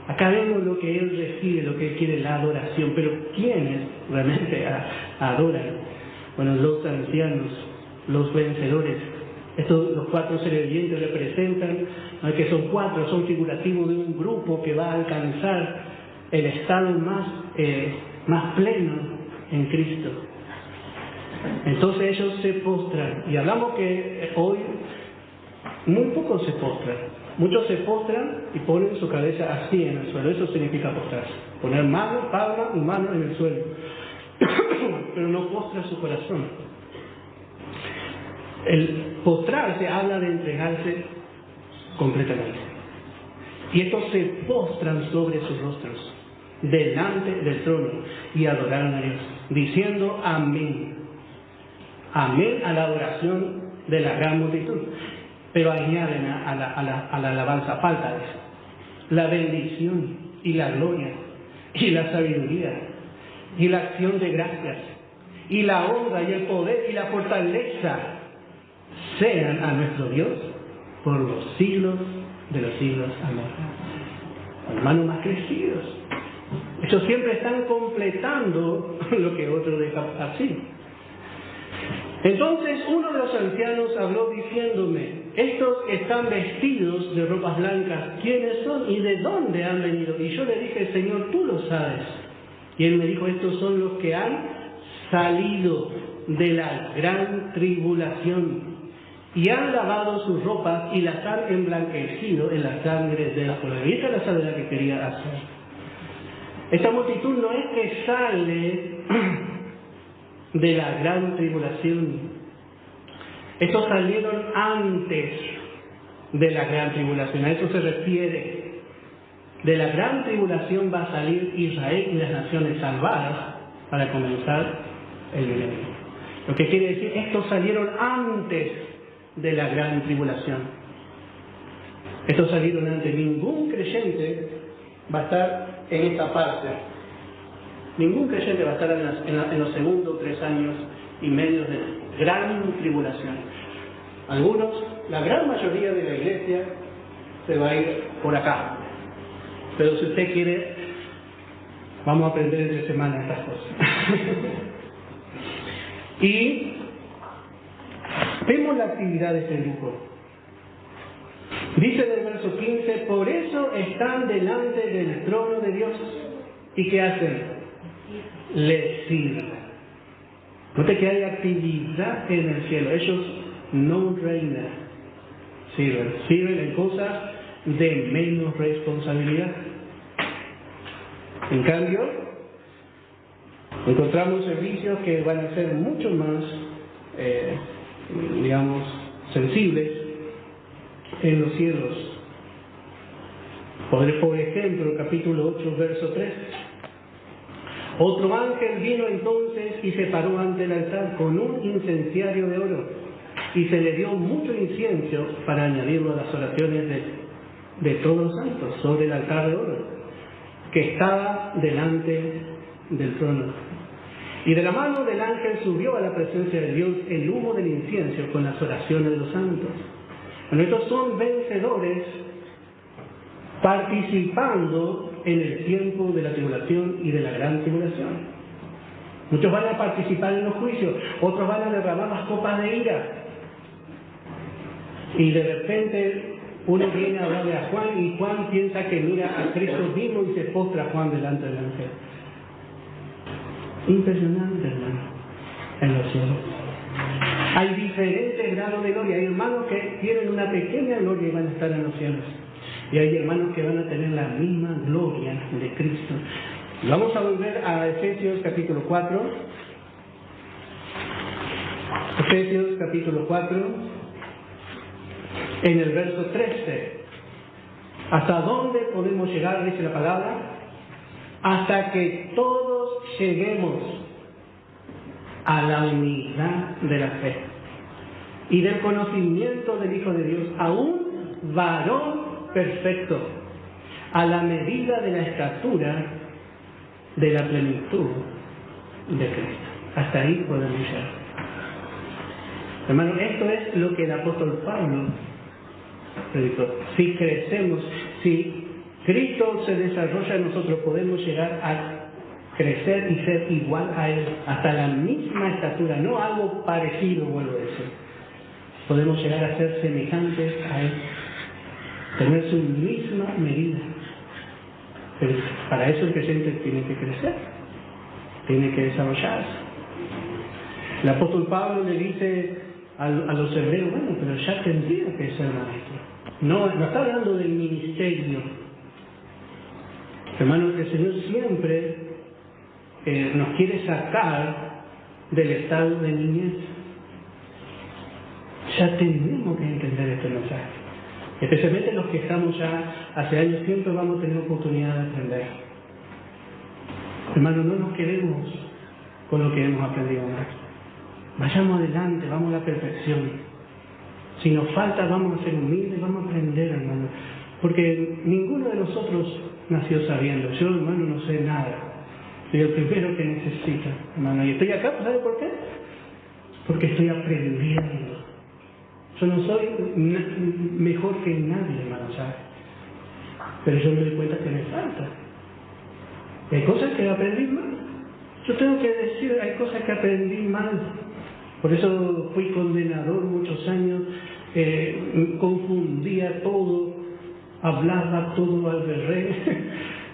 Acá vemos lo que Él recibe, lo que Él quiere, la adoración. Pero ¿quiénes realmente adoran? Bueno, los ancianos, los vencedores. Los 4 seres vivientes representan, que son 4, son figurativos de un grupo que va a alcanzar el estado más pleno en Cristo. Entonces ellos se postran, y hablamos que hoy muy pocos se postran. Muchos se postran y ponen su cabeza así en el suelo. Eso significa postrarse, poner palma y mano en el suelo, pero no postra su corazón. El postrarse habla de entregarse completamente. Y estos se postran sobre sus rostros delante del trono y adoraron a Dios, diciendo amén. Amén a la adoración de la gran multitud. Pero añaden a la alabanza, falta de eso, la bendición y la gloria y la sabiduría y la acción de gracias y la honra y el poder y la fortaleza sean a nuestro Dios por los siglos de los siglos. Amén. Hermanos más crecidos, Ellos siempre están completando lo que otro deja así. Entonces uno de los ancianos habló diciéndome: estos están vestidos de ropas blancas, ¿quiénes son y de dónde han venido? Y yo le dije: Señor, tú lo sabes. Y él me dijo: estos son los que han salido de la gran tribulación y han lavado sus ropas y las han emblanquecido en la sangre del Cordero. Y esta es la salvedad que quería hacer. Esta multitud no es que sale de la gran tribulación. Estos salieron antes de la gran tribulación. A eso se refiere. De la gran tribulación va a salir Israel y las naciones salvadas para comenzar el milenio. Lo que quiere decir, estos salieron antes de la gran tribulación. Estos salieron antes. Ningún creyente va a estar en esta parte. Ningún creyente va a estar en los segundos 3 años y medio de gran tribulación. Algunos, la gran mayoría de la iglesia, se va a ir por acá. Pero si usted quiere, vamos a aprender entre semana estas cosas. Y vemos la actividad de este grupo. Dice en el verso 15: por eso están delante del trono de Dios. ¿Y qué hacen? Le sirven. Note que hay actividad en el cielo. Ellos no reinan, sirven en cosas de menos responsabilidad. En cambio, encontramos servicios que van a ser mucho más, sensibles en los cielos. Por ejemplo, capítulo 8, verso 3. Otro ángel vino entonces y se paró ante el altar con un incenciario de oro, y se le dio mucho incienso para añadirlo a las oraciones de todos los santos sobre el altar de oro que estaba delante del trono. Y de la mano del ángel subió a la presencia de Dios el humo del incienso con las oraciones de los santos. Bueno, estos son vencedores participando en el tiempo de la tribulación y de la gran tribulación. Muchos van a participar en los juicios, otros van a derramar las copas de ira. Y de repente uno viene a hablarle a Juan y Juan piensa que mira a Cristo mismo y se postra a Juan delante del ángel. Impresionante, hermano, en los cielos. Hay diferentes grados de gloria. Hay hermanos que tienen una pequeña gloria y van a estar en los cielos. Y hay hermanos que van a tener la misma gloria de Cristo. Vamos a volver a Efesios capítulo 4. Efesios capítulo 4, en el verso 13. ¿Hasta dónde podemos llegar? Dice la palabra. Hasta que todos lleguemos a la unidad de la fe y del conocimiento del Hijo de Dios, a un varón perfecto, a la medida de la estatura de la plenitud de Cristo. Hasta ahí podemos llegar. Hermano, esto es lo que el apóstol Pablo predicó. Si crecemos, si Cristo se desarrolla, nosotros podemos llegar a crecer y ser igual a Él, hasta la misma estatura, no algo parecido, vuelvo a decir. Podemos llegar a ser semejantes a Él, tener su misma medida. Pero para eso el creyente tiene que crecer, tiene que desarrollarse. El apóstol Pablo le dice a los hebreos: bueno, pero ya tendría que ser maestro. No está hablando del ministerio. Hermanos, el Señor siempre nos quiere sacar del estado de niñez. Ya tenemos que entender este mensaje. Especialmente los que estamos ya hace años, siempre vamos a tener oportunidad de aprender. Hermanos, no nos quedemos con lo que hemos aprendido más. Vayamos adelante, vamos a la perfección. Si nos falta, vamos a ser humildes, vamos a aprender, hermano. Porque ninguno de nosotros nació sabiendo. Yo, hermano, no sé nada. Soy el primero que necesita, hermano. Y estoy acá, ¿sabe por qué? Porque estoy aprendiendo. Yo no soy mejor que nadie, hermano, ¿sabes? Pero yo me doy cuenta que me falta. Hay cosas que aprendí mal. Yo tengo que decir, hay cosas que aprendí mal. Por eso fui condenador muchos años, confundía todo, hablaba todo al revés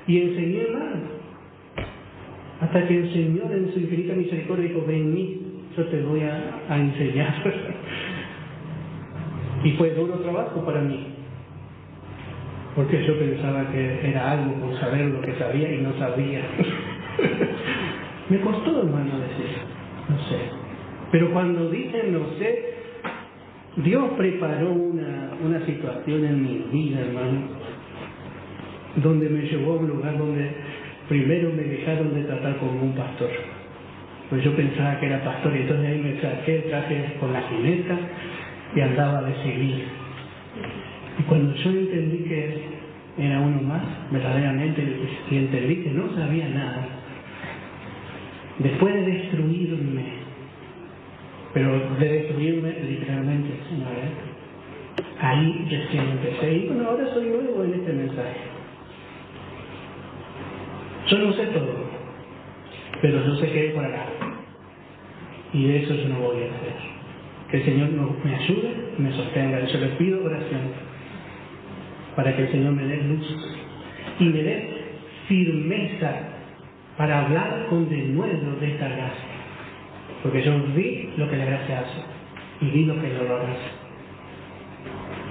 y enseñé mal. Hasta que el Señor en su infinita misericordia dijo, ven mí, yo te voy a enseñar. Y fue duro trabajo para mí, porque yo pensaba que era algo por saber lo que sabía y no sabía. Me costó, hermano, decir, no sé. Pero cuando dije no sé, Dios preparó una situación en mi vida, hermano, donde me llevó a un lugar donde primero me dejaron de tratar como un pastor. Pues yo pensaba que era pastor y entonces ahí me saqué el traje con la jineta y andaba de civil. Y cuando yo entendí que era uno más, verdaderamente, y entendí que no sabía nada, después de destruirme, pero de destruirme literalmente, Señor, ahí recién empecé. Y bueno, ahora soy nuevo en este mensaje. Yo no sé todo, pero yo sé que es por acá. Y de eso yo no voy a hacer. Que el Señor me ayude, me sostenga. Yo le pido oración para que el Señor me dé luz y me dé firmeza para hablar con denuedo de esta gracia. Porque yo vi lo que la gracia hace y vi lo que el error hace.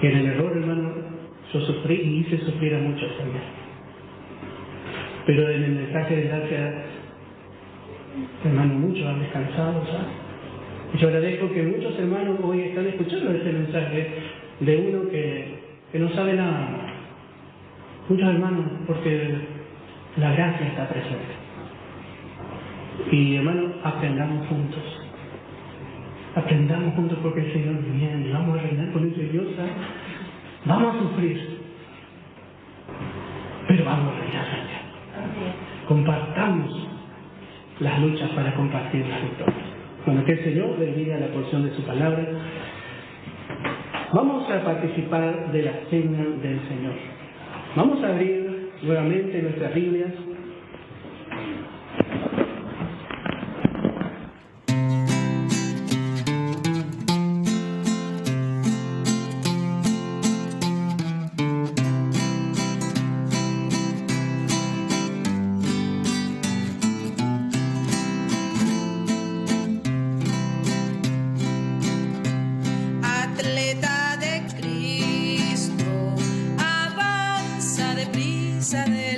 Y en el error, hermano, yo sufrí y hice sufrir a muchos también. Pero en el mensaje de gracia, hermano, muchos han descansado, ¿sabes? Y yo agradezco que muchos hermanos hoy están escuchando este mensaje de uno que no sabe nada. Muchos hermanos, porque la gracia está presente. Y hermanos, aprendamos juntos. Aprendamos juntos porque el Señor viene. Vamos a reinar con ese Dios, ¿sabes? Vamos a sufrir, pero vamos a reinar. Compartamos las luchas para compartir las victorias. Bueno, que el Señor bendiga la porción de su palabra. Vamos a participar de la cena del Señor. Vamos a abrir nuevamente nuestras Biblias. Atleta de Cristo, avanza deprisa de